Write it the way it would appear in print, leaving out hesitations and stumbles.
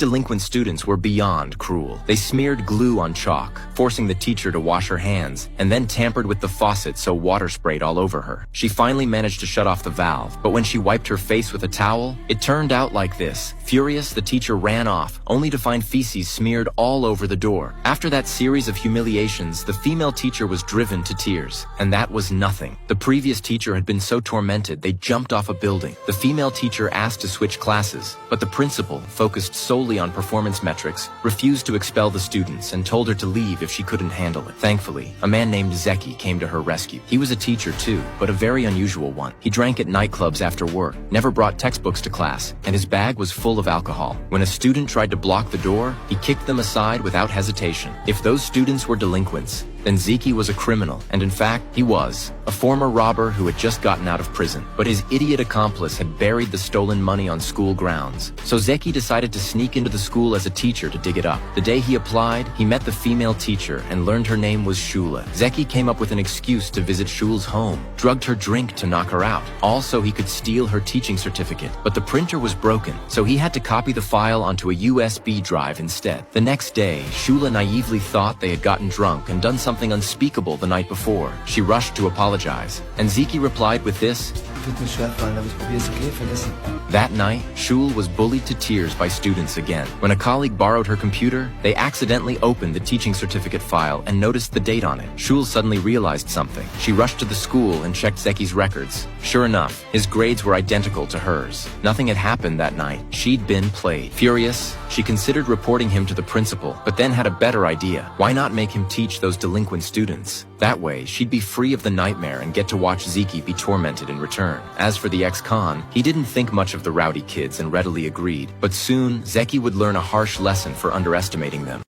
delinquent students were beyond cruel. They smeared glue on chalk, forcing the teacher to wash her hands, and then tampered with the faucet so water sprayed all over her. She finally managed to shut off the valve, but when she wiped her face with a towel, it turned out like this. Furious, the teacher ran off, only to find feces smeared all over the door. After that series of humiliations, the female teacher was driven to tears, and that was nothing. The previous teacher had been so tormented they jumped off a building. The female teacher asked to switch classes, but the principal, focused solely on performance metrics, refused to expel the students and told her to leave if she couldn't handle it. Thankfully, a man named Zeki came to her rescue. He was a teacher too, but a very unusual one. He drank at nightclubs after work, never brought textbooks to class, and his bag was full of alcohol. When a student tried to block the door, he kicked them aside without hesitation. If those students were delinquents, then Zeki was a criminal, and in fact, he was. A former robber who had just gotten out of prison. But his idiot accomplice had buried the stolen money on school grounds. So Zeki decided to sneak into the school as a teacher to dig it up. The day he applied, he met the female teacher and learned her name was Shula. Zeki came up with an excuse to visit Shula's home, drugged her drink to knock her out. Also, he could steal her teaching certificate, but the printer was broken, so he had to copy the file onto a USB drive instead. The next day, Shula naively thought they had gotten drunk and done something unspeakable the night before. She rushed to apologize, and Zeki replied with this. That night, Shul was bullied to tears by students again. When a colleague borrowed her computer, they accidentally opened the teaching certificate file and noticed the date on it. Shul suddenly realized something. She rushed to the school and checked Zeki's records. Sure enough, his grades were identical to hers. Nothing had happened that night. She'd been played. Furious, she considered reporting him to the principal, but then had a better idea. Why not make him teach those delinquent students? That way, she'd be free of the nightmare and get to watch Zeki be tormented in return. As for the ex-con, he didn't think much of the rowdy kids and readily agreed, but soon, Zeki would learn a harsh lesson for underestimating them.